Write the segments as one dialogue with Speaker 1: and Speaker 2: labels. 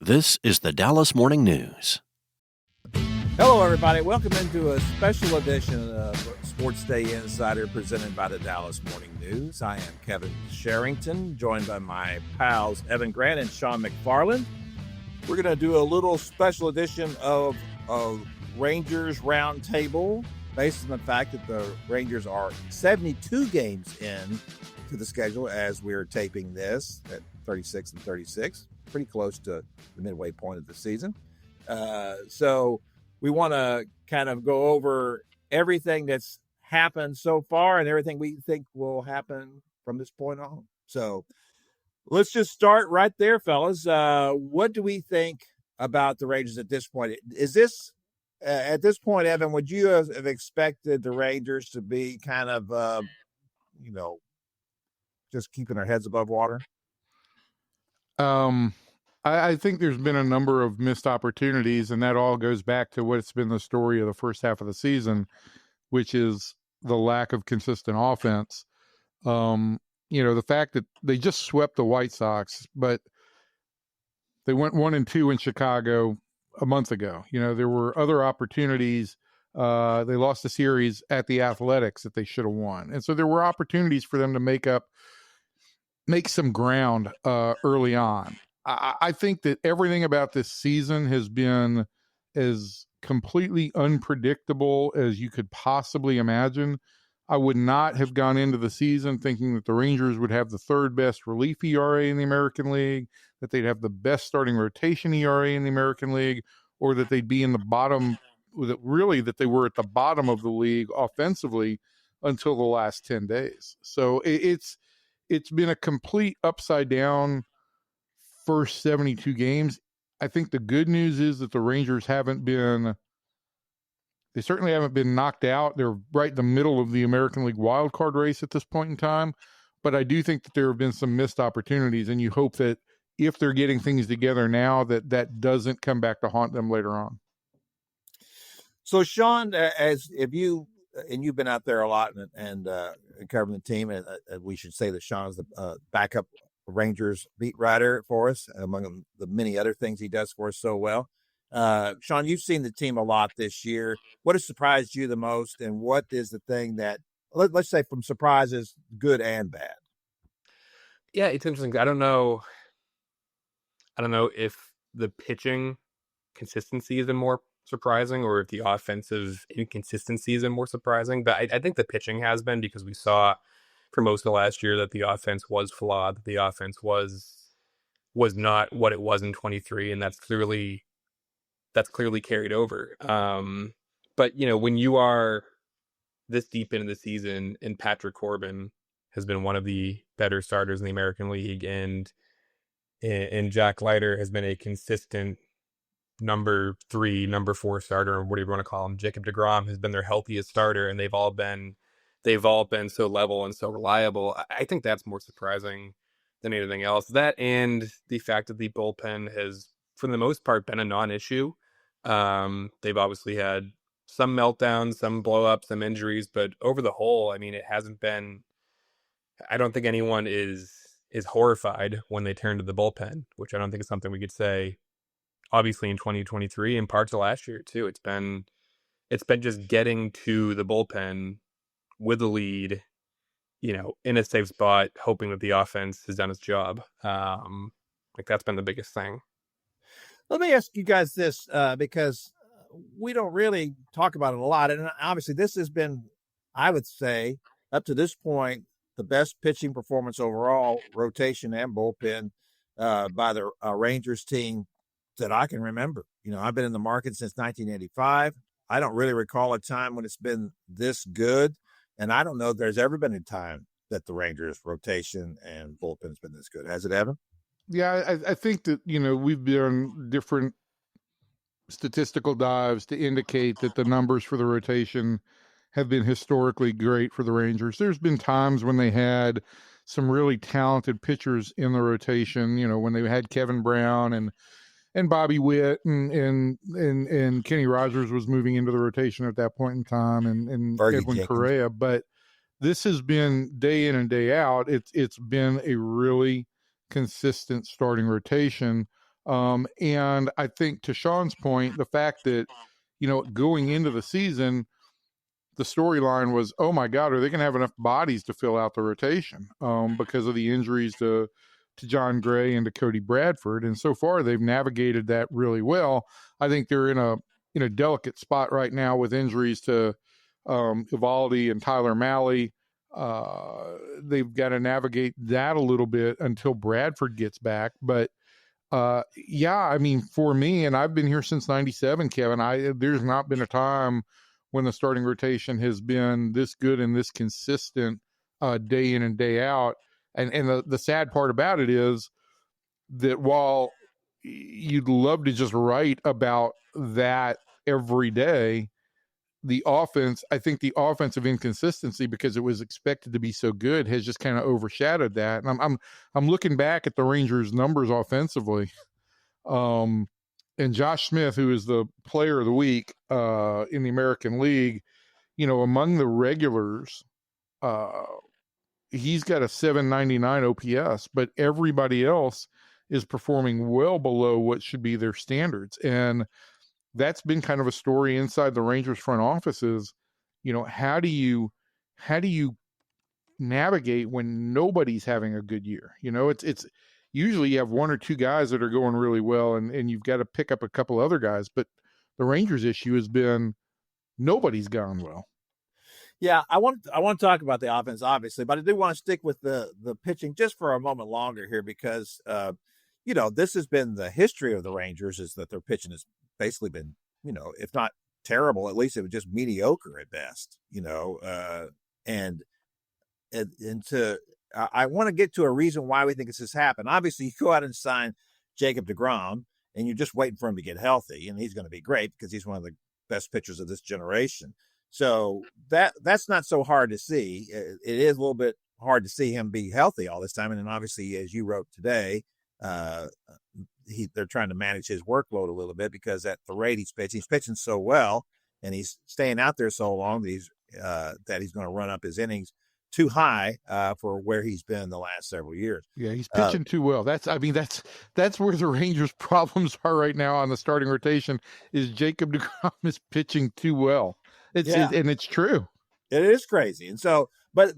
Speaker 1: This is the Dallas Morning News.
Speaker 2: Hello, everybody. Welcome into a special edition of SportsDay Insider presented by the Dallas Morning News. I am Kevin Sherrington, joined by my pals Evan Grant and Shawn McFarland. We're going to do a little special edition of Rangers Roundtable based on the fact that the Rangers are 72 games in to the schedule as we're taping this at 36 and 36, pretty close to the midway point of the season. So we want to kind of go over everything that's happened so far and everything we think will happen from this point on. So let's just start right there, fellas. What do we think about the Rangers at this point? Is this, at this point, Evan, would you have expected the Rangers to be kind of, just keeping their heads above water?
Speaker 3: I think there's been a number of missed opportunities, and that all goes back to what's been the story of the first half of the season, which is the lack of consistent offense. The fact that they just swept the White Sox, but they went 1-2 in Chicago a month ago. There were other opportunities. They lost the series at the Athletics that they should have won. And so there were opportunities for them to make some ground early on. I think that everything about this season has been as completely unpredictable as you could possibly imagine. I would not have gone into the season thinking that the Rangers would have the third best relief ERA in the American League, that they'd have the best starting rotation ERA in the American League, or that they'd be in the bottom, that they were at the bottom of the league offensively until the last 10 days. So it's been a complete upside down first 72 games. I think the good news is that the Rangers they certainly haven't been knocked out. They're right in the middle of the American League wild card race at this point in time. But I do think that there have been some missed opportunities, and you hope that if they're getting things together now, that doesn't come back to haunt them later on.
Speaker 2: So, Shawn, you've been out there a lot and covering the team, and we should say that Shawn's the backup Rangers beat writer for us, among the many other things he does for us so well. Shawn, you've seen the team a lot this year. What has surprised you the most, and what is the thing that, let's say, from surprises, good and bad?
Speaker 4: Yeah, it's interesting. I don't know if the pitching consistency has been more surprising or if the offensive inconsistency has been more surprising, but I think the pitching has been, because we saw for most of last year that the offense was flawed, that the offense was not what it was in 23, and that's clearly carried over. But when you are this deep into the season and Patrick Corbin has been one of the better starters in the American League, and Jack Leiter has been a consistent number 3, number 4 starter, or whatever you want to call him. Jacob deGrom has been their healthiest starter, and they've all been so level and so reliable. I think that's more surprising than anything else. That, and the fact that the bullpen has, for the most part, been a non-issue. They've obviously had some meltdowns, some blow-ups, some injuries, but over the whole, it hasn't been. I don't think anyone is horrified when they turn to the bullpen, which I don't think is something we could say. Obviously, in 2023 and parts of last year too, it's been just getting to the bullpen with a lead, in a safe spot, hoping that the offense has done its job. That's been the biggest thing.
Speaker 2: Let me ask you guys this, because we don't really talk about it a lot. And obviously this has been, I would say, up to this point, the best pitching performance overall, rotation and bullpen, by the Rangers team that I can remember. I've been in the market since 1985. I don't really recall a time when it's been this good. And I don't know if there's ever been a time that the Rangers rotation and bullpen has been this good. Has it ever?
Speaker 3: Yeah, I think that, we've done different statistical dives to indicate that the numbers for the rotation have been historically great for the Rangers. There's been times when they had some really talented pitchers in the rotation, when they had Kevin Brown and Bobby Witt and Kenny Rogers was moving into the rotation at that point in time, and Edwin Correa. But this has been day in and day out. It's been a really consistent starting rotation. And I think, to Sean's point, the fact that, going into the season, the storyline was, oh my God, are they going to have enough bodies to fill out the rotation? Because of the injuries to Jon Gray and to Cody Bradford. And so far they've navigated that really well. I think they're in a delicate spot right now with injuries to Eovaldi and Tyler Malley. They've got to navigate that a little bit until Bradford gets back. But for me, and I've been here since '97, Kevin, there's not been a time when the starting rotation has been this good and this consistent day in and day out. And the sad part about it is that while you'd love to just write about that every day, I think the offensive inconsistency, because it was expected to be so good, has just kind of overshadowed that. And I'm looking back at the Rangers' numbers offensively. And Josh Smith, who is the player of the week in the American League, among the regulars, he's got a 799 OPS, but everybody else is performing well below what should be their standards. And that's been kind of a story inside the Rangers front offices. How do you navigate when nobody's having a good year? It's usually you have one or two guys that are going really well, and you've got to pick up a couple other guys. But the Rangers issue has been nobody's gone well.
Speaker 2: Yeah, I want to talk about the offense, obviously, but I do want to stick with the pitching just for a moment longer here, because this has been the history of the Rangers, is that their pitching has basically been, if not terrible, at least it was just mediocre at best. I want to get to a reason why we think this has happened. Obviously, you go out and sign Jacob deGrom, and you're just waiting for him to get healthy, and he's going to be great because he's one of the best pitchers of this generation. So that's not so hard to see. It is a little bit hard to see him be healthy all this time. And then obviously, as you wrote today, they're trying to manage his workload a little bit, because at the rate he's pitching so well, and he's staying out there so long that he's going to run up his innings too high for where he's been the last several years.
Speaker 3: Yeah, he's pitching too well. That's where the Rangers' problems are right now on the starting rotation. Is Jacob deGrom is pitching too well. And it's true.
Speaker 2: It is crazy. And so, but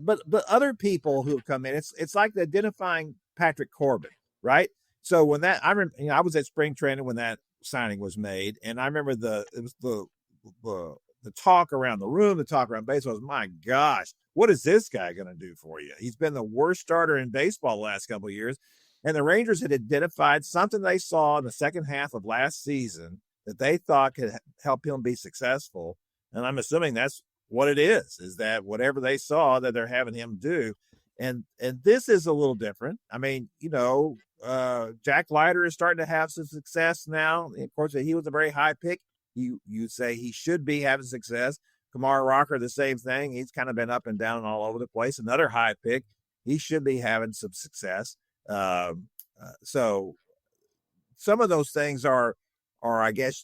Speaker 2: other people who have come in, it's like identifying Patrick Corbin, right? So when I was at spring training when that signing was made, and I remember the talk around the room, the talk around baseball was, my gosh, what is this guy going to do for you? He's been the worst starter in baseball the last couple of years. And the Rangers had identified something they saw in the second half of last season that they thought could help him be successful. And I'm assuming that's what it is that whatever they saw that they're having him do. And this is a little different. I mean, Jack Leiter is starting to have some success now. Of course, he was a very high pick. You'd say he should be having success. Kamar Rocker, the same thing. He's kind of been up and down all over the place. Another high pick. He should be having some success. So some of those things are, I guess,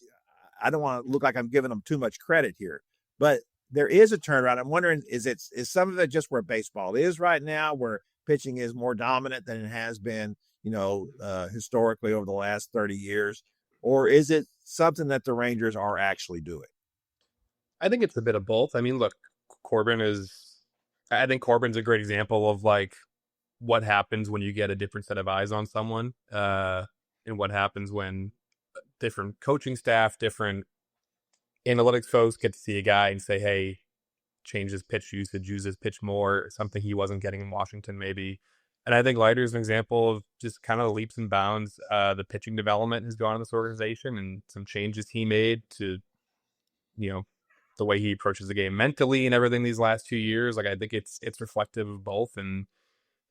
Speaker 2: I don't want to look like I'm giving them too much credit here, but there is a turnaround. I'm wondering, is some of it just where baseball is right now, where pitching is more dominant than it has been, historically over the last 30 years, or is it something that the Rangers are actually doing?
Speaker 4: I think it's a bit of both. I mean, look, I think Corbin's a great example of like what happens when you get a different set of eyes on someone, and what happens when different coaching staff, different analytics folks get to see a guy and say, hey, change his pitch usage, use his pitch more, something he wasn't getting in Washington maybe. And I think Leiter is an example of just kind of leaps and bounds. The pitching development has gone in this organization, and some changes he made to, the way he approaches the game mentally and everything these last 2 years. Like, I think it's reflective of both. And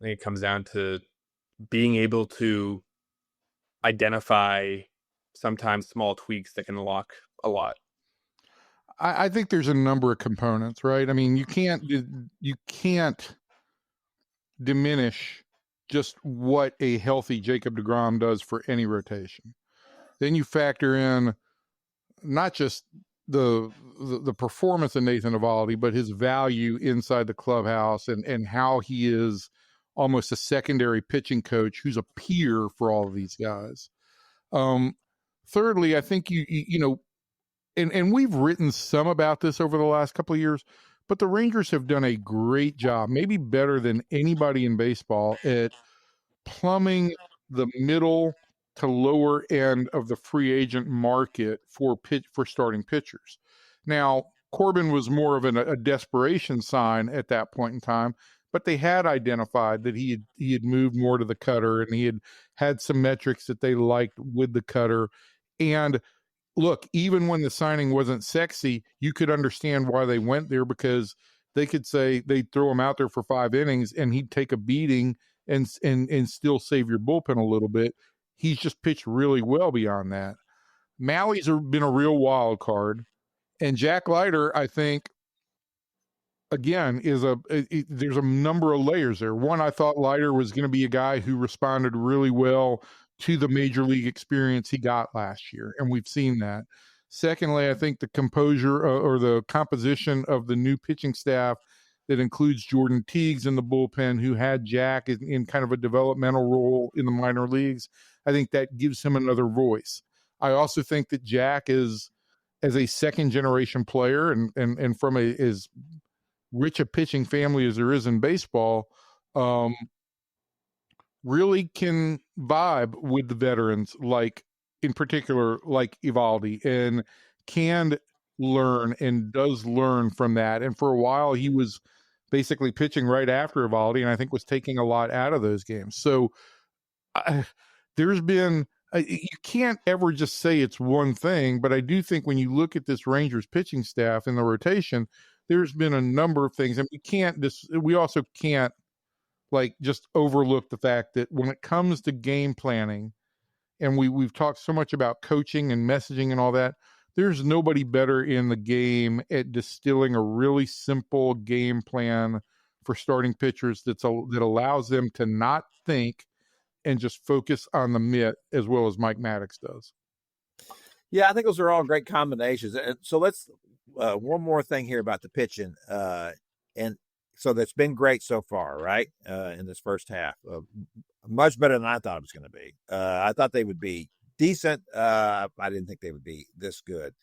Speaker 4: I think it comes down to being able to identify sometimes small tweaks that can unlock a lot.
Speaker 3: I think there's a number of components, right? I mean, you can't diminish just what a healthy Jacob deGrom does for any rotation. Then you factor in not just the performance of Nathan Eovaldi, but his value inside the clubhouse and how he is almost a secondary pitching coach who's a peer for all of these guys. Thirdly, I think and we've written some about this over the last couple of years, but the Rangers have done a great job, maybe better than anybody in baseball, at plumbing the middle to lower end of the free agent market for starting pitchers. Now, Corbin was more of a desperation sign at that point in time, but they had identified that he had moved more to the cutter, and he had some metrics that they liked with the cutter. And look, even when the signing wasn't sexy, you could understand why they went there, because they could say they'd throw him out there for 5 innings and he'd take a beating and still save your bullpen a little bit. He's just pitched really well beyond that. Malley's been a real wild card, and Jack Leiter, I think, again, there's a number of layers there. One, I thought Leiter was going to be a guy who responded really well to the major league experience he got last year, and we've seen that. Secondly, I think the composure or the composition of the new pitching staff that includes Jordan Teagues in the bullpen, who had Jack in kind of a developmental role in the minor leagues, I think that gives him another voice. I also think that Jack is, as a second-generation player and from as rich a pitching family as there is in baseball, really can vibe with the veterans, like in particular, like Eovaldi, and can learn and does learn from that. And for a while, he was basically pitching right after Eovaldi, and I think was taking a lot out of those games. So there's been you can't ever just say it's one thing, but I do think when you look at this Rangers pitching staff in the rotation, there's been a number of things, and we also can't just overlook the fact that when it comes to game planning, and we've talked so much about coaching and messaging and all that, there's nobody better in the game at distilling a really simple game plan for starting pitchers that allows them to not think and just focus on the mitt, as well as Mike Maddox does.
Speaker 2: Yeah, I think those are all great combinations. And so let's one more thing here about the pitching, and so that's been great so far, right? In this first half, much better than I thought it was going to be. I thought they would be decent. I didn't think they would be this good.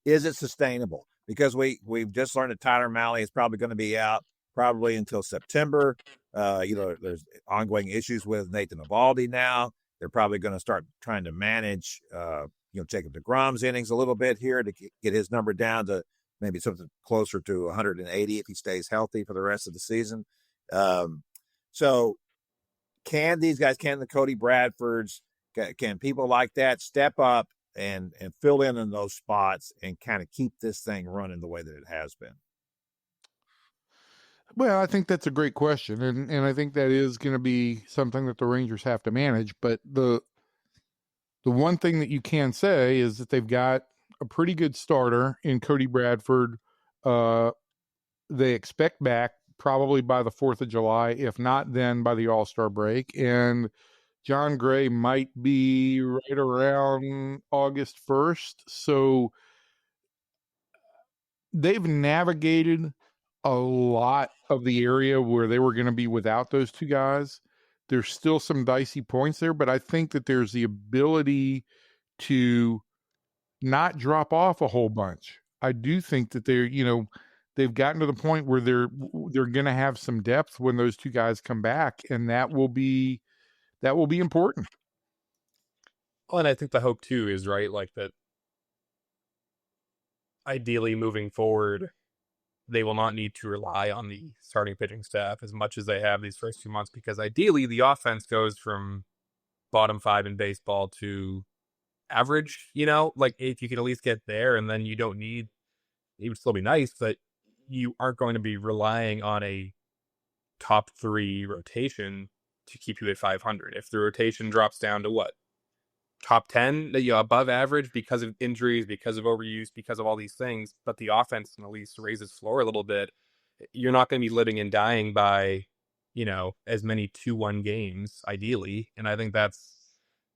Speaker 2: Is it sustainable? Because we've just learned that Tyler Mahle is probably going to be out probably until September. There's ongoing issues with Nathan Eovaldi now. They're probably going to start trying to manage, Jacob deGrom's innings a little bit here to get his number down to maybe something closer to 180 if he stays healthy for the rest of the season. So can these guys, can the Cody Bradfords, can people like that step up and fill in those spots and kind of keep this thing running the way that it has been?
Speaker 3: Well, I think that's a great question, and I think that is going to be something that the Rangers have to manage. But the one thing that you can say is that they've got a pretty good starter in Cody Bradford. They expect back probably by the 4th of July, if not then by the All-Star break. And Jon Gray might be right around August 1st. So they've navigated a lot of the area where they were going to be without those two guys. There's still some dicey points there, but I think that there's the ability to not drop off a whole bunch. I do think that they've gotten to the point where they're going to have some depth when those two guys come back, and that will be important.
Speaker 4: Well, and I think the hope too is right, like that. Ideally, moving forward, they will not need to rely on the starting pitching staff as much as they have these first 2 months, because ideally the offense goes from bottom 5 in baseball to average, if you can at least get there, and then you don't need, it would still be nice, but you aren't going to be relying on a top 3 rotation to keep you at 500. If the rotation drops down to what? Top 10, above average because of injuries, because of overuse, because of all these things, but the offense can at least raise its floor a little bit. You're not going to be living and dying by, as many 2-1 games, ideally. And I think that's,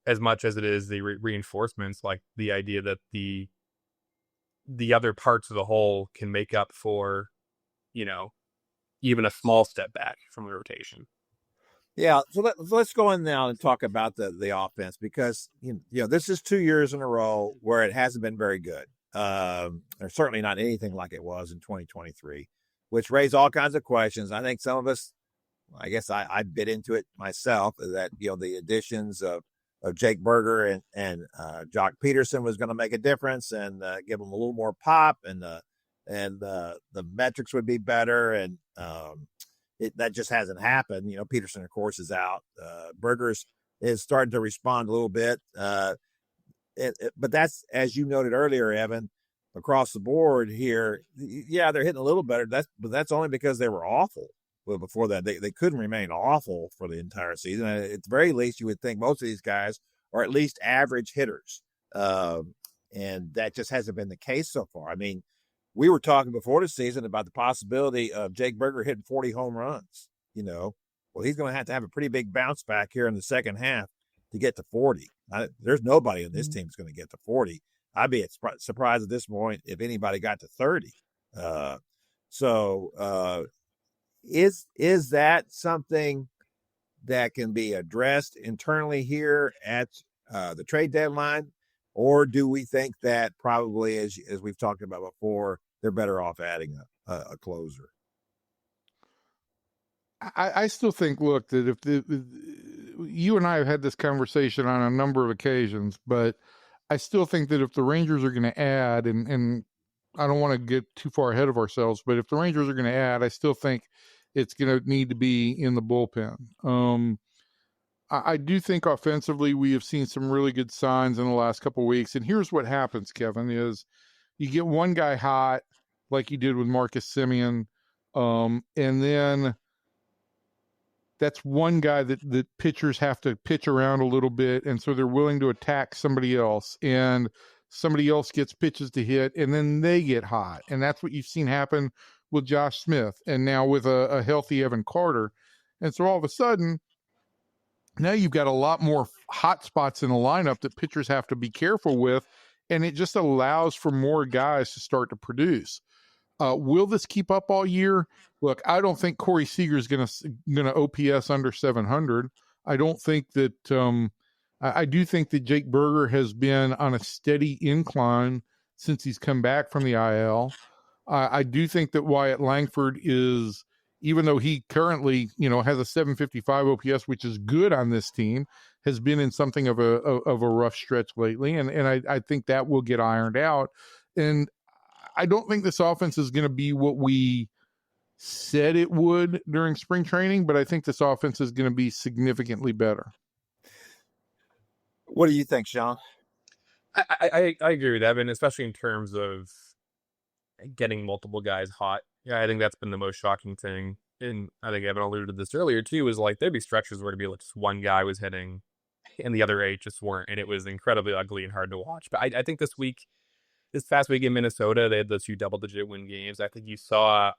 Speaker 4: as much as it is the reinforcements, like the idea that the other parts of the whole can make up for, even a small step back from the rotation.
Speaker 2: Yeah, so let's go in now and talk about the offense, because this is 2 years in a row where it hasn't been very good. Or certainly not anything like it was in 2023, which raised all kinds of questions. I think some of us, I guess I bit into it myself, that the additions of Jake Berger and Jock Peterson was going to make a difference and give them a little more pop, and the metrics would be better, and that just hasn't happened. Peterson, of course, is out. Berger's is starting to respond a little bit. But that's, as you noted earlier, Evan, across the board here. Yeah, they're hitting a little better. But that's only because they were awful. Well, before that, they couldn't remain awful for the entire season. At the very least, you would think most of these guys are at least average hitters. And that just hasn't been the case so far. I mean, we were talking before the season about the possibility of Jake Berger hitting 40 home runs. Well, he's going to have a pretty big bounce back here in the second half to get to 40. There's nobody on this team is going to get to 40. I'd be surprised at this point if anybody got to 30. Is that something that can be addressed internally here at the trade deadline? Or do we think that probably, as we've talked about before, they're better off adding a closer?
Speaker 3: I still think, look, that if you and I have had this conversation on a number of occasions, but I still think that if the Rangers are going to add, and I don't want to get too far ahead of ourselves, but if the Rangers are going to add, I still think it's going to need to be in the bullpen. I do think offensively we have seen some really good signs in the last couple of weeks. And here's what happens, Kevin, is you get one guy hot, like you did with Marcus Semien, and then that's one guy that pitchers have to pitch around a little bit, and so they're willing to attack somebody else, and somebody else gets pitches to hit, and then they get hot. And that's what you've seen happen with Josh Smith, and now with a healthy Evan Carter. And so all of a sudden, now you've got a lot more hot spots in the lineup that pitchers have to be careful with, and it just allows for more guys to start to produce. Will this keep up all year? Look, I don't think Corey Seager is going to OPS under 700. I don't think that I do think that Jake Berger has been on a steady incline since he's come back from the IL. I do think that Wyatt Langford is, even though he currently, has a 755 OPS, which is good on this team, has been in something of a rough stretch lately. And I think that will get ironed out. And I don't think this offense is going to be what we said it would during spring training, but I think this offense is going to be significantly better.
Speaker 2: What do you think, Sean?
Speaker 4: I agree with Evan, especially in terms of getting multiple guys hot. Yeah, I think that's been the most shocking thing. And I think Evan alluded to this earlier too, is like there'd be stretches where it'd be like just one guy was hitting and the other 8 just weren't. And it was incredibly ugly and hard to watch. But I think this past week in Minnesota, they had those 2 double-digit win games. I think you saw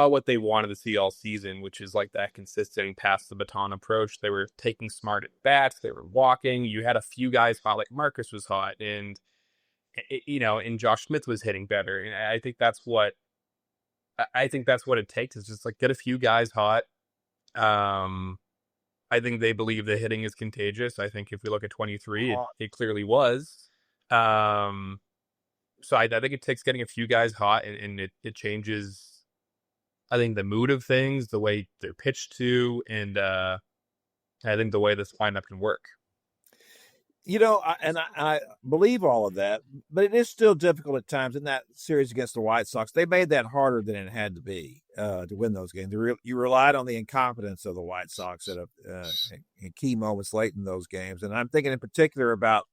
Speaker 4: what they wanted to see all season, which is like that consistent pass the baton approach. They were taking smart at bats. They were walking. You had a few guys hot, like Marcus was hot, and Josh Smith was hitting better. And I think that's what it takes, is just like get a few guys hot. I think they believe the hitting is contagious. I think if we look at 23, it clearly was. So I think it takes getting a few guys hot, and it changes, I think, the mood of things, the way they're pitched to, and I think the way this lineup can work.
Speaker 2: I believe all of that, but it is still difficult at times. In that series against the White Sox, they made that harder than it had to be to win those games. You relied on the incompetence of the White Sox at in key moments late in those games. And I'm thinking in particular about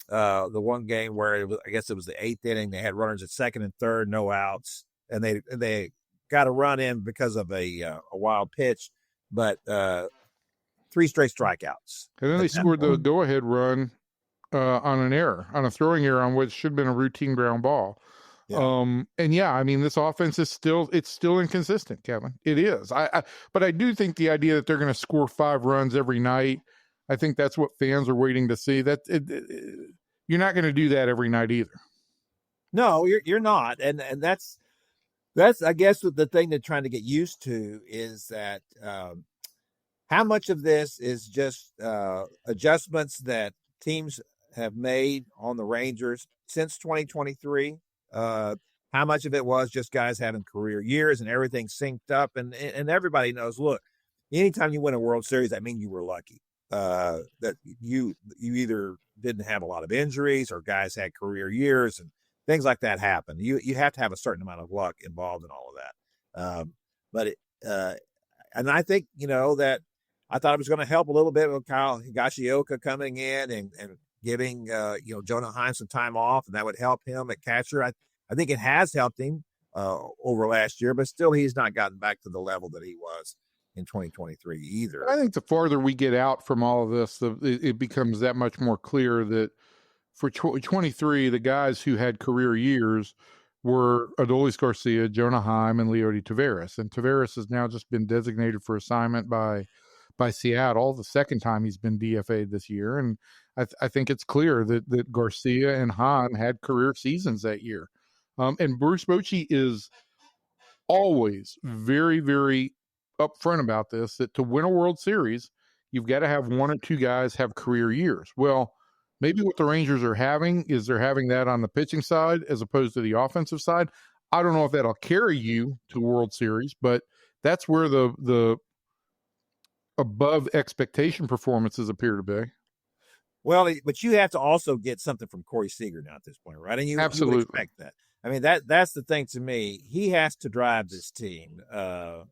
Speaker 2: the one game where I guess it was the 8th inning. They had runners at second and third, no outs, and they got a run in because of a wild pitch, but 3 straight strikeouts.
Speaker 3: And then they scored the go-ahead run on a throwing error on what should have been a routine ground ball. Yeah. This offense is still inconsistent, Kevin. It is. But I do think the idea that they're going to score 5 runs every night, I think that's what fans are waiting to see. You're not going to do that every night either.
Speaker 2: No, you're not, and that's I guess the thing they're trying to get used to is that how much of this is just adjustments that teams have made on the Rangers since 2023? How much of it was just guys having career years and everything synced up? And everybody knows, look, anytime you win a World Series, that means you were lucky. That you either didn't have a lot of injuries or guys had career years and things like that happen. You have to have a certain amount of luck involved in all of that. And I think, that I thought it was going to help a little bit with Kyle Higashioka coming in and giving, Jonah Heim some time off, and that would help him at catcher. I think it has helped him over last year, but still he's not gotten back to the level that he was in 2023 either.
Speaker 3: I think the farther we get out from all of this, it becomes that much more clear that for 23, the guys who had career years were Adolis Garcia, Jonah Heim, and Leody Taveras. And Taveras has now just been designated for assignment by Seattle, the second time he's been DFA'd this year. And I think it's clear that Garcia and Heim had career seasons that year. And Bruce Bochy is always very, very upfront about this, that to win a World Series, you've got to have one or two guys have career years. Well, maybe what the Rangers are having is they're having that on the pitching side as opposed to the offensive side. I don't know if that'll carry you to World Series, but that's where the above expectation performances appear to be.
Speaker 2: Well, but you have to also get something from Corey Seager now at this point, right? And you would expect that. I mean, that's the thing to me. He has to drive this team, the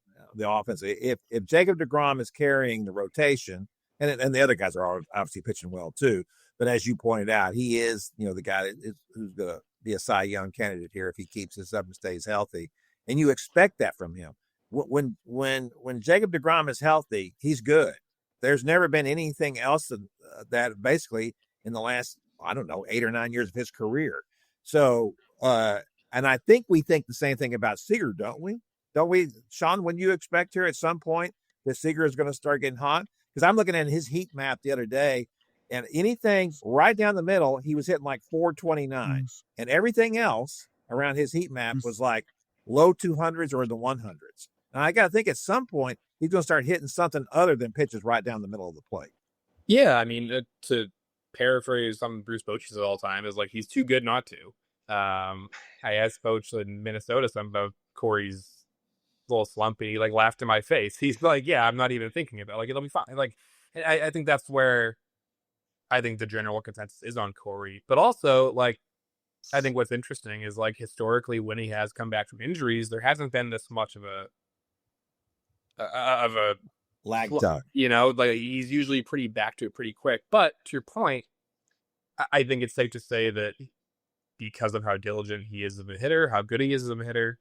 Speaker 2: offense. If Jacob deGrom is carrying the rotation, and the other guys are obviously pitching well too, but as you pointed out, he is, the guy who's going to be a Cy Young candidate here if he keeps this up and stays healthy. And you expect that from him. When Jacob deGrom is healthy, he's good. There's never been anything else that basically in the last, 8 or 9 years of his career. So, and I think we think the same thing about Seager, don't we? Don't we, Shawn? When you expect here at some point that Seager is going to start getting hot? Because I'm looking at his heat map the other day, and anything right down the middle, he was hitting like 429, and everything else around his heat map was like low 200s or in the 100s. And I got to think at some point he's going to start hitting something other than pitches right down the middle of the plate.
Speaker 4: Yeah, I mean, to paraphrase something Bruce Bochy says all the time, is like he's too good not to. I asked Boch in Minnesota something about Corey's little slumpy, he laughed in my face. He's like, yeah, I'm not even thinking about it. It'll be fine. I think that's where I think the general consensus is on Corey. But also, I think what's interesting is historically when he has come back from injuries, there hasn't been this much of a
Speaker 2: lag time.
Speaker 4: He's usually pretty back to it pretty quick. But to your point, I think it's safe to say that because of how diligent he is as a hitter, how good he is as a hitter,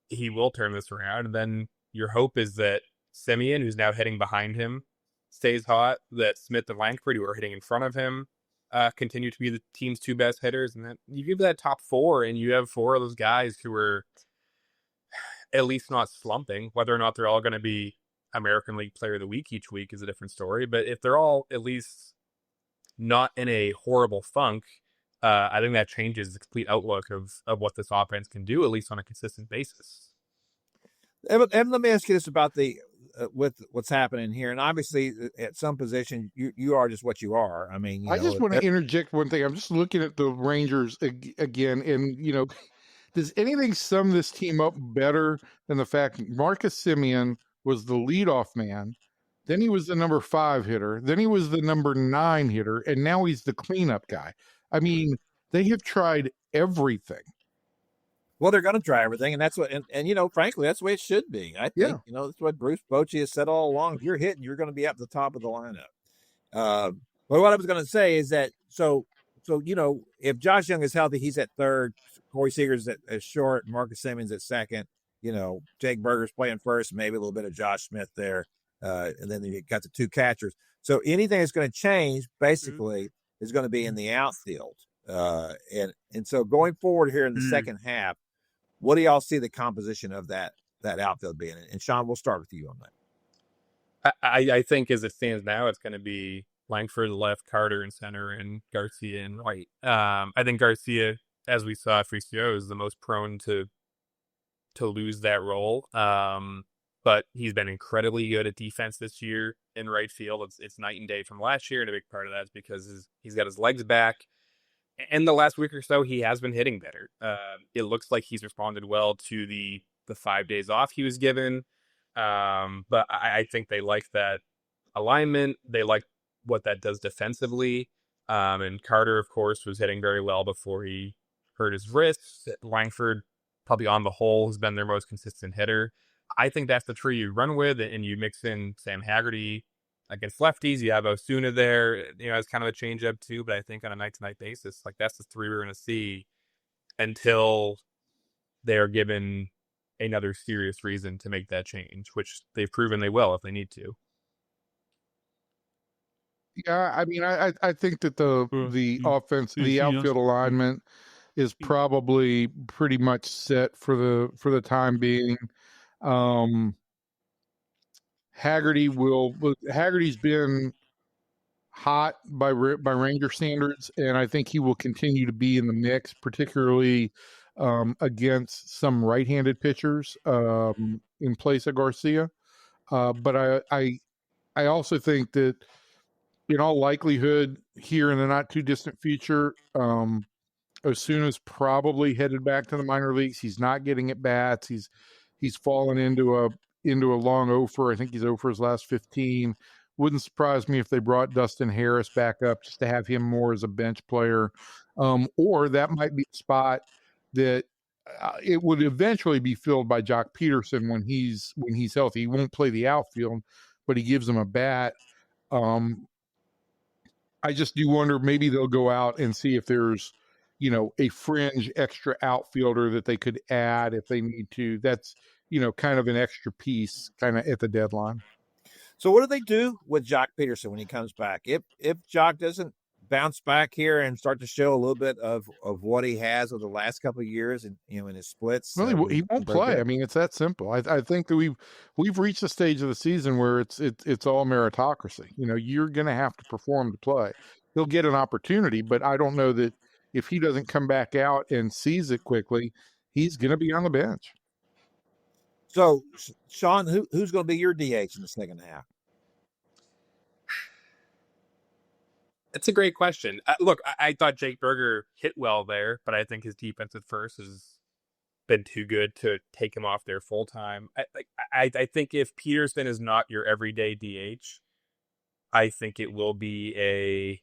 Speaker 4: he will turn this around. And then your hope is that Semien, who's now hitting behind him, stays hot, that Smith and Langford, who are hitting in front of him, continue to be the team's two best hitters. And that you give that top four, and you have four of those guys who are at least not slumping. Whether or not they're all going to be American League Player of the Week each week is a different story. But if they're all at least not in a horrible funk, I think that changes the complete outlook of what this offense can do, at least on a consistent basis.
Speaker 2: And let me ask you this about with what's happening here. And obviously, at some position, you are just what you are. I mean,
Speaker 3: I just want to interject one thing. I'm just looking at the Rangers again, and does anything sum this team up better than the fact Marcus Semien was the leadoff man, then he was the number 5 hitter, then he was the number 9 hitter, and now he's the cleanup guy. I mean, they have tried everything.
Speaker 2: Well, they're going to try everything, and that's what, and frankly, that's the way it should be. I think, that's what Bruce Bochy has said all along. If you're hitting, you're going to be up the top of the lineup. But what I was going to say is that, so if Josh Jung is healthy, he's at third, Corey Seager's at short, Marcus Semien's at second, Jake Berger's playing first, maybe a little bit of Josh Smith there, and then you got the 2 catchers. So anything that's going to change, basically, is going to be in the outfield. And so going forward here in the second half, what do y'all see the composition of that outfield being? And Shawn, we'll start with you on that.
Speaker 4: I think as it stands now, it's going to be Langford left, Carter in center, and Garcia in right. I think Garcia, as we saw at Fricio, is the most prone to lose that role. but he's been incredibly good at defense this year in right field. It's night and day from last year, and a big part of that is because he's got his legs back. And the last week or so, he has been hitting better. It looks like he's responded well to the 5 days off he was given. But I think they like that alignment. They like what that does defensively. And Carter, of course, was hitting very well before he hurt his wrist. Langford, probably on the whole, has been their most consistent hitter. I think that's the tree you run with, and you mix in Sam Haggerty against lefties. You have Osuna there, as kind of a changeup too. But I think on a night-to-night basis, like that's the three we're going to see until they are given another serious reason to make that change, which they've proven they will if they need to.
Speaker 3: Yeah, I mean, I think that the offense, the outfield alignment is probably pretty much set for the time being. Haggerty's been hot by Ranger standards, and I think he will continue to be in the mix, particularly against some right-handed pitchers in place of Garcia. But I also think that in all likelihood here in the not too distant future, Osuna's probably headed back to the minor leagues. He's not getting at bats. He's fallen into a long 0 for. I think he's 0 for his last 15. Wouldn't surprise me if they brought Dustin Harris back up just to have him more as a bench player, or that might be a spot that it would eventually be filled by Jock Peterson when he's healthy. He won't play the outfield, but he gives him a bat. I just do wonder, maybe they'll go out and see if there's, a fringe extra outfielder that they could add if they need to. That's, kind of an extra piece kind of at the deadline.
Speaker 2: So what do they do with Jock Peterson when he comes back? If Jock doesn't bounce back here and start to show a little bit of what he has over the last couple of years and in his splits,
Speaker 3: well, he won't play. I mean, it's that simple. I think that we've reached a stage of the season where it's all meritocracy. You're going to have to perform to play. He'll get an opportunity, but I don't know that if he doesn't come back out and seize it quickly, he's going to be on the bench.
Speaker 2: So, Shawn, who's going to be your DH in the second half?
Speaker 4: It's a great question. Look, I thought Jake Berger hit well there, but I think his defense at first has been too good to take him off there full time. I think if Peterson is not your everyday DH, I think it will be a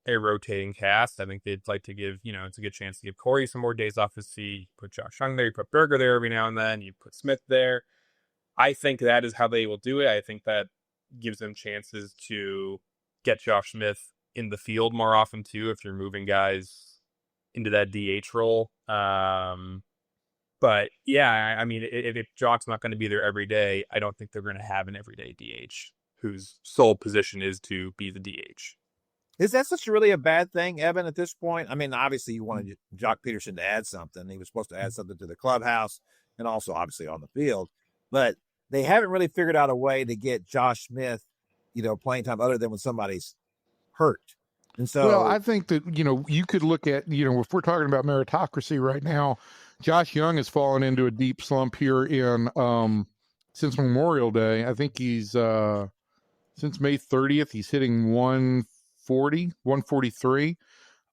Speaker 4: rotating cast. I think they'd like to give, it's a good chance to give Corey some more days off his seat. You put Josh Jung there, you put Berger there every now and then, you put Smith there. I think that is how they will do it. I think that gives them chances to get Josh Smith in the field more often too, if you're moving guys into that DH role. But yeah, I mean, if Jock's not going to be there every day, I don't think they're going to have an everyday DH whose sole position is to be the DH.
Speaker 2: Is that such really a bad thing, Evan, at this point? I mean, obviously you wanted Jock Peterson to add something. He was supposed to add something to the clubhouse and also obviously on the field. But they haven't really figured out a way to get Josh Smith, playing time other than when somebody's hurt. And so,
Speaker 3: well, I think that, you could look at, if we're talking about meritocracy right now, Josh Jung has fallen into a deep slump here in since Memorial Day. I think he's since May 30th, he's hitting 143.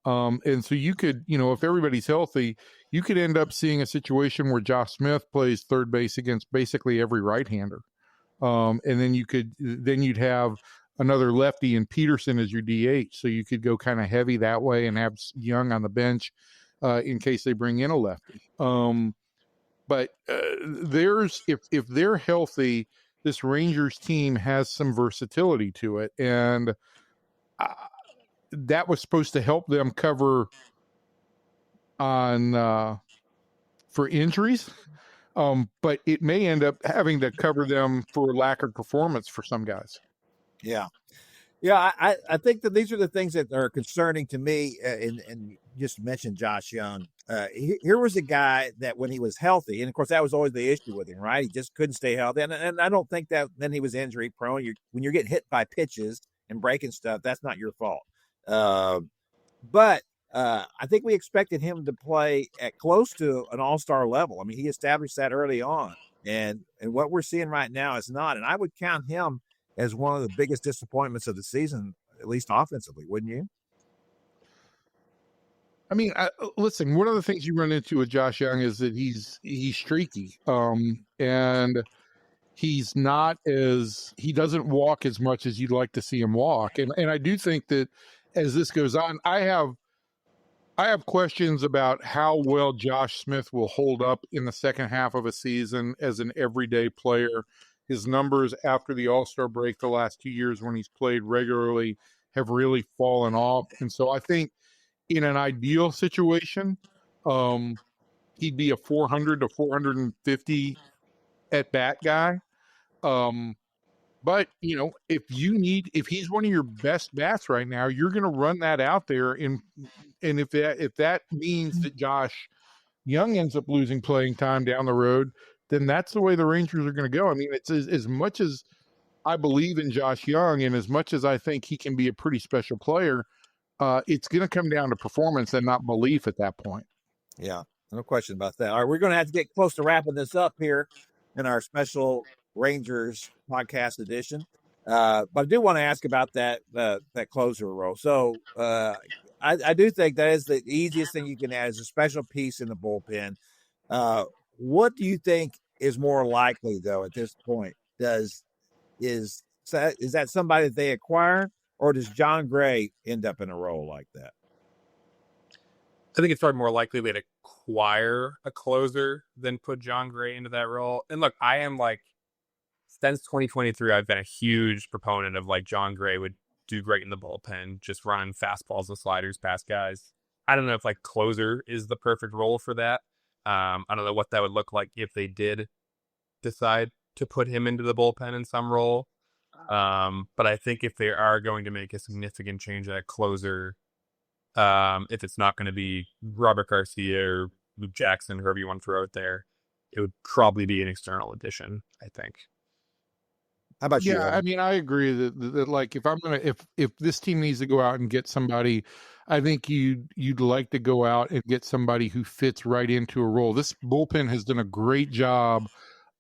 Speaker 3: And so you could, if everybody's healthy, you could end up seeing a situation where Josh Smith plays third base against basically every right-hander. And then you'd have another lefty and Peterson as your DH. So you could go kind of heavy that way and have Jung on the bench in case they bring in a lefty. But if they're healthy, this Rangers team has some versatility to it. And that was supposed to help them cover on for injuries. But it may end up having to cover them for lack of performance for some guys.
Speaker 2: Yeah. Yeah, I think that these are the things that are concerning to me. And you just mentioned Josh Jung. Here was a guy that when he was healthy, and of course that was always the issue with him, right? He just couldn't stay healthy. And I don't think that then he was injury prone. When you're getting hit by pitches and breaking stuff, that's not your fault. But I think we expected him to play at close to an all-star level. I mean, he established that early on. And what we're seeing right now is not. And I would count him as one of the biggest disappointments of the season, at least offensively, wouldn't you?
Speaker 3: I mean, listen, one of the things you run into with Josh Jung is that he's streaky, and he doesn't walk as much as you'd like to see him walk. And I do think that as this goes on, I have questions about how well Josh Smith will hold up in the second half of a season as an everyday player. His numbers after the All-Star break the last 2 years when he's played regularly have really fallen off. And so I think in an ideal situation, he'd be a 400 to 450 at bat guy. But if he's one of your best bats right now, you're going to run that out there. And if that means that Josh Jung ends up losing playing time down the road, then that's the way the Rangers are going to go. I mean, it's as much as I believe in Josh Jung and as much as I think he can be a pretty special player, it's going to come down to performance and not belief at that point.
Speaker 2: Yeah, no question about that. All right, we're going to have to get close to wrapping this up here in our special Rangers podcast edition. But I do want to ask about that closer role. So I do think that is the easiest thing you can add is a special piece in the bullpen. What do you think is more likely, though, at this point? Is that somebody that they acquire, or does Jon Gray end up in a role like that?
Speaker 4: I think it's probably more likely they'd acquire a closer than put Jon Gray into that role. And look, I am since 2023, I've been a huge proponent of Jon Gray would do great in the bullpen, just running fastballs and sliders past guys. I don't know if closer is the perfect role for that. I don't know what that would look like if they did decide to put him into the bullpen in some role. But I think if they are going to make a significant change at closer, if it's not going to be Robert Garcia or Luke Jackson, whoever you want to throw out there, it would probably be an external addition, I think.
Speaker 2: How about you?
Speaker 3: Yeah, I mean, I agree that if this team needs to go out and get somebody, I think you'd like to go out and get somebody who fits right into a role. This bullpen has done a great job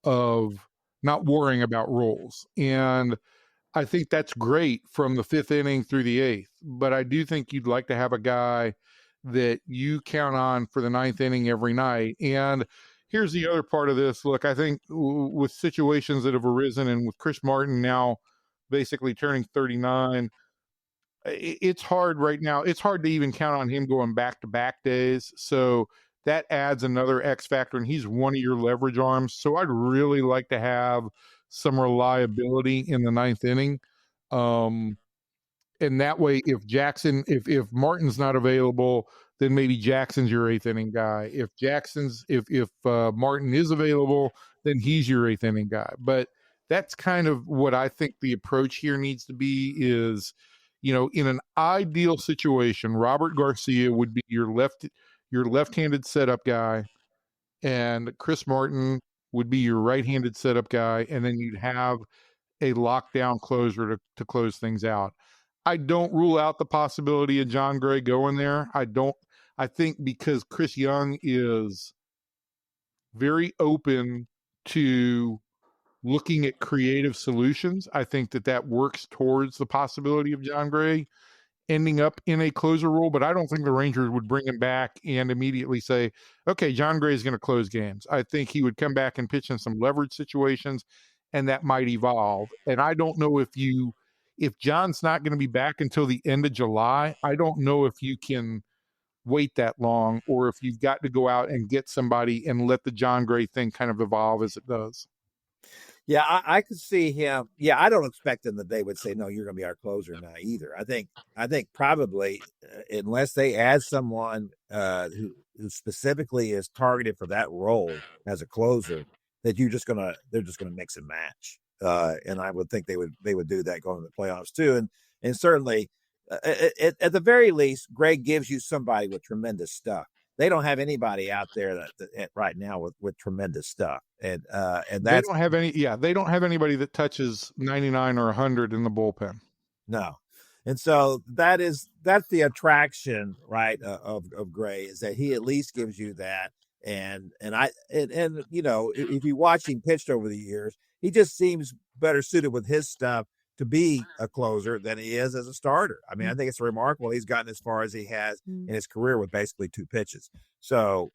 Speaker 3: of not worrying about roles, and I think that's great from the fifth inning through the eighth. But I do think you'd like to have a guy that you count on for the ninth inning every night. And here's the other part of this. Look, I think with situations that have arisen and with Chris Martin now basically turning 39, it's hard right now. It's hard to even count on him going back-to-back days. So that adds another X factor, and he's one of your leverage arms. So I'd really like to have some reliability in the ninth inning. And that way, if Martin's not available, then maybe Jackson's your eighth inning guy. If Martin is available, then he's your eighth inning guy. But that's kind of what I think the approach here needs to be is, in an ideal situation, Robert Garcia would be your left-handed setup guy, and Chris Martin would be your right-handed setup guy, and then you'd have a lockdown closer to close things out. I don't rule out the possibility of Jon Gray going there. I think because Chris Jung is very open to looking at creative solutions, I think that works towards the possibility of Jon Gray ending up in a closer role, but I don't think the Rangers would bring him back and immediately say, okay, Jon Gray is going to close games. I think he would come back and pitch in some leverage situations, and that might evolve. And I don't know if John's not going to be back until the end of July, I don't know if you can wait that long or if you've got to go out and get somebody and let the Jon Gray thing kind of evolve as it does.
Speaker 2: Yeah, I could see him. Yeah, I don't expect them that they would say, no, you're going to be our closer now either. I think probably unless they add someone who specifically is targeted for that role as a closer, that they're just going to mix and match. And I would think they would do that going to the playoffs too. And certainly at the very least, Greg gives you somebody with tremendous stuff. They don't have anybody out there that right now with tremendous stuff, and they
Speaker 3: don't have any. Yeah, they don't have anybody that touches 99 or 100 in the bullpen.
Speaker 2: No, and so that's the attraction, right, of Gray, is that he at least gives you that, And you know, if you watch him pitched over the years, he just seems better suited with his stuff to be a closer than he is as a starter. I mean, I think it's remarkable he's gotten as far as he has in his career with basically 2 pitches. So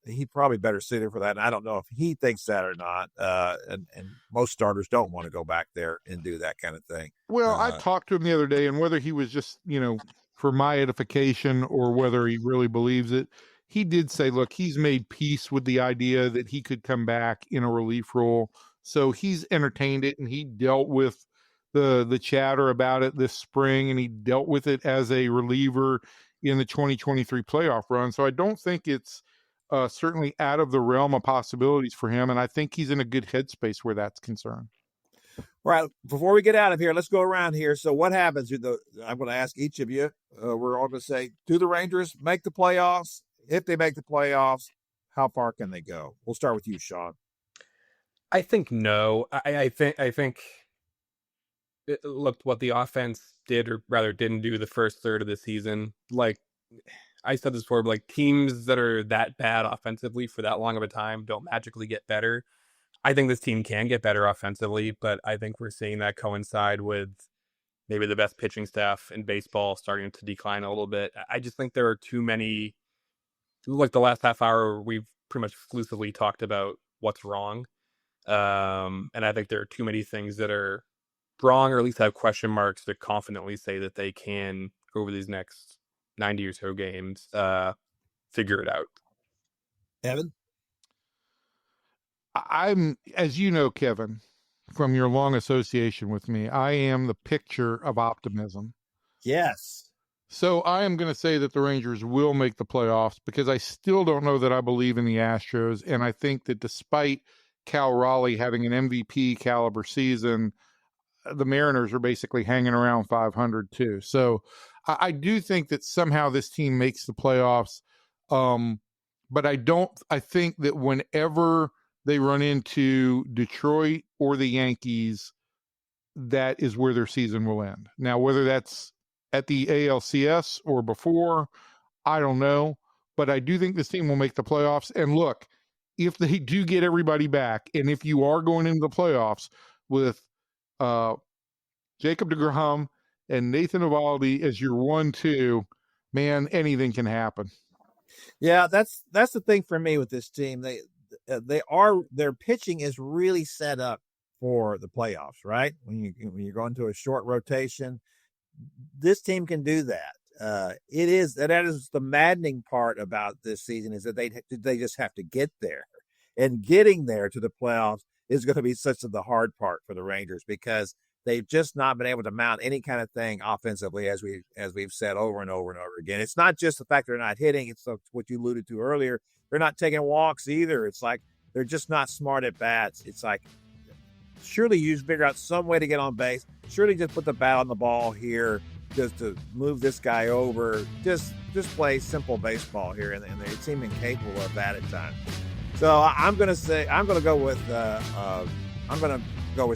Speaker 2: he's probably better suited for that. And I don't know if he thinks that or not. And most starters don't want to go back there and do that kind of thing.
Speaker 3: Well, I talked to him the other day, and whether he was just, you know, for my edification or whether he really believes it, he did say, look, he's made peace with the idea that he could come back in a relief role. So he's entertained it, and he dealt with the chatter about it this spring, and he dealt with it as a reliever in the 2023 playoff run. So I don't think it's certainly out of the realm of possibilities for him, and I think he's in a good headspace where that's concerned.
Speaker 2: Right. Before we get out of here, let's go around here. So what happens? I'm going to ask each of you. We're all going to say, do the Rangers make the playoffs? If they make the playoffs, how far can they go? We'll start with you, Shawn.
Speaker 4: I think no. I think it looked what the offense did, or rather didn't do, the first third of the season. Like I said this before, but like teams that are that bad offensively for that long of a time don't magically get better. I think this team can get better offensively, but I think we're seeing that coincide with maybe the best pitching staff in baseball starting to decline a little bit. I just think there are too many, like the last half hour, we've pretty much exclusively talked about what's wrong. And I think there are too many things that are wrong, or at least have question marks, to confidently say that they can, over these next 90 or so games, figure it out.
Speaker 2: Evan?
Speaker 3: I'm, as you know, Kevin, from your long association with me, I am the picture of optimism.
Speaker 2: Yes.
Speaker 3: So I am going to say that the Rangers will make the playoffs, because I still don't know that I believe in the Astros. And I think that despite Cal Raleigh having an MVP caliber season, the Mariners are basically hanging around 500 too. So I do think that somehow this team makes the playoffs. But I think that whenever they run into Detroit or the Yankees, that is where their season will end. Now, whether that's at the ALCS or before, I don't know. But I do think this team will make the playoffs. And look, if they do get everybody back, and if you are going into the playoffs with Jacob deGrom and Nathan Eovaldi as your 1-2, man, anything can happen.
Speaker 2: Yeah, that's the thing for me with this team. Their pitching is really set up for the playoffs, right? When you're going to a short rotation, this team can do that. That is the maddening part about this season, is that they just have to get there, and getting there to the playoffs is going to be such the hard part for the Rangers, because they've just not been able to mount any kind of thing offensively, as we've said over and over and over again. It's not just the fact they're not hitting; it's what you alluded to earlier. They're not taking walks either. It's like they're just not smart at bats. It's like, surely you figure out some way to get on base. Surely just put the bat on the ball here, just to move this guy over. Just play simple baseball here, and they seem incapable of that at times. So I'm going to go with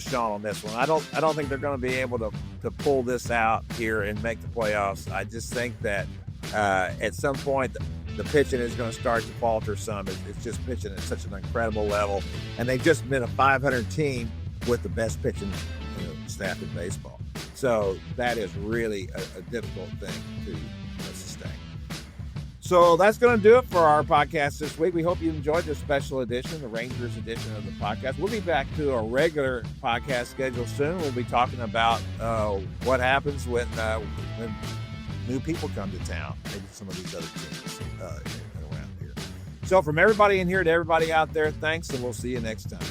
Speaker 2: Shawn on this one. I don't think they're going to be able to pull this out here and make the playoffs. I just think that at some point the pitching is going to start to falter some. It's just pitching at such an incredible level, and they've just been a 500 team with the best pitching staff in baseball. So that is really a difficult thing to sustain. So that's going to do it for our podcast this week. We hope you enjoyed this special edition, the Rangers edition of the podcast. We'll be back to a regular podcast schedule soon. We'll be talking about what happens when new people come to town, maybe some of these other teams around here. So from everybody in here to everybody out there, thanks, and we'll see you next time.